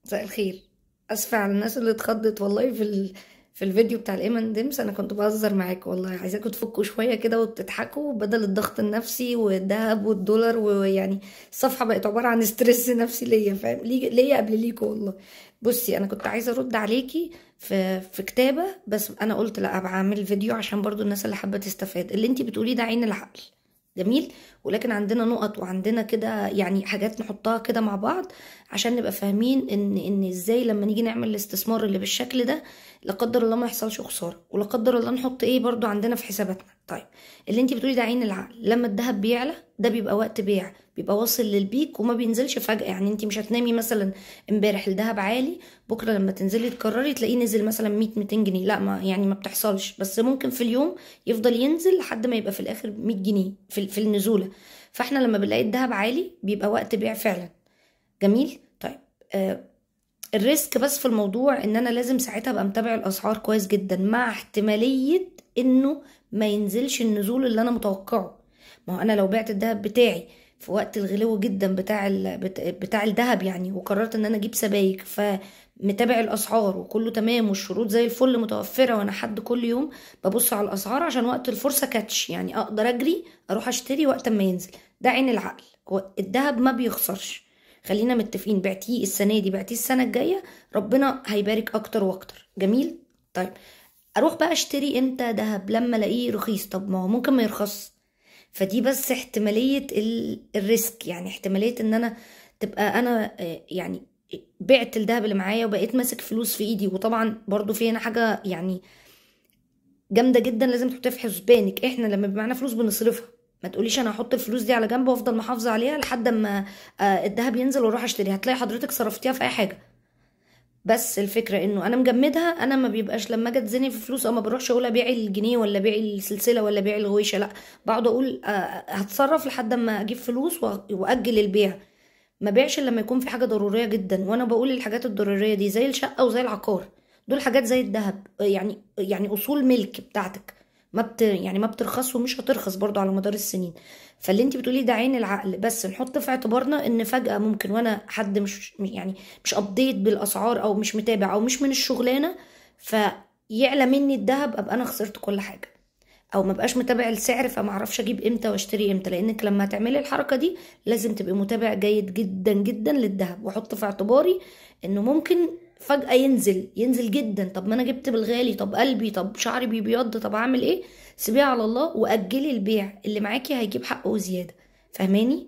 مساء الخير. اسفه على الناس اللي اتخضت والله في الفيديو بتاع الايمن ديمس. انا كنت بهزر معاكم والله، عايزاكم تفكوا شويه كده وتضحكوا بدل الضغط النفسي والذهب والدولار، ويعني الصفحه بقت عباره عن ستريس نفسي ليا، فاهم؟ ليا قبل ليكوا والله. بصي، انا كنت عايزه ارد عليكي في كتابه، بس انا قلت لا، ابقى اعمل فيديو عشان برضو الناس اللي حابه تستفاد. اللي انتي بتقوليه ده عين العقل، جميل، ولكن عندنا نقط وعندنا كده يعني حاجات نحطها كده مع بعض عشان نبقى فاهمين ان ازاي لما نيجي نعمل الاستثمار اللي بالشكل ده لا قدر الله ما يحصلش خسارة، ولا قدر الله نحط ايه برضو عندنا في حساباتنا. طيب، اللي انت بتقولي ده عين العقل. لما الذهب بيعلى ده بيبقى وقت بيع، بيبقى واصل للبيك وما بينزلش فجأة. يعني انت مش هتنامي مثلا امبارح الذهب عالي، بكره لما تنزلي تكرري تلاقيه نزل مثلا 100 200 جنيه. لا، ما يعني ما بتحصلش، بس ممكن في اليوم يفضل ينزل لحد ما يبقى في الاخر 100 جنيه في النزوله. فاحنا لما بنلاقي الذهب عالي بيبقى وقت بيع فعلا. جميل. طيب، الريسك بس في الموضوع ان انا لازم ساعتها ابقى متابع الاسعار كويس جدا، مع احتماليه انه ما ينزلش النزول اللي انا متوقعه. ما هو انا لو بعت الذهب بتاعي في وقت الغلو جدا بتاع الذهب يعني، وقررت ان انا اجيب سبائك، فمتابع الاسعار وكله تمام والشروط زي الفل متوفره، وانا حد كل يوم ببص على الاسعار عشان وقت الفرصه كاتش، يعني اقدر اجري اروح اشتري وقت ما ينزل. ده عين العقل. هو الذهب ما بيخسرش، خلينا متفقين. بعتيه السنه دي، بعتيه السنه الجايه، ربنا هيبارك اكتر واكتر. جميل. طيب، اروح بقى اشتري امتى دهب؟ لما الاقيه رخيص. طب ما هو ممكن ما يرخص، فدي بس احتمالية الريسك، يعني احتمالية ان انا تبقى انا يعني بعت الدهب اللي معايا وبقيت ماسك فلوس في ايدي. وطبعا برضو في هنا حاجة يعني جامدة جدا لازم تحطيها في حسبانك. احنا لما بيبقى معانا فلوس بنصرفها. ما تقوليش انا هحط الفلوس دي على جنب وافضل محافظة عليها لحد ما الدهب ينزل واروح اشتري، هتلاقي حضرتك صرفتيها في اي حاجة. بس الفكرة انه انا مجمدها. انا ما بيبقاش لما اجي اتزنق في فلوس او ما بروحش اقول ابيع الجنيه ولا ابيع السلسلة ولا ابيع الغويشة، لا، بقعد اقول هتصرف لحد ما اجيب فلوس واجل البيع. ما بيعش إلا لما يكون في حاجة ضرورية جدا. وانا بقول الحاجات الضرورية دي زي الشقة وزي العقار، دول حاجات زي الذهب، يعني اصول ملك بتاعتك، ما بترخص ومش هترخص برضو على مدار السنين. فاللي انت بتقوليه ده عين العقل، بس نحط في اعتبارنا ان فجأة ممكن وانا حد مش ابديت بالاسعار او مش متابع او مش من الشغلانة، فيعلى مني الذهب ابقى انا خسرت كل حاجة، او ما بقاش متابع السعر فما اعرفش اجيب امتى واشتري امتى. لانك لما هتعملي الحركه دي لازم تبقي متابع جيد جدا جدا للذهب، واحط في اعتباري انه ممكن فجاه ينزل جدا. طب ما انا جبت بالغالي، طب قلبي، طب شعري بيبيض، طب اعمل ايه؟ سيبيها على الله واجلي البيع، اللي معاكي هيجيب حقه وزياده. فاهماني؟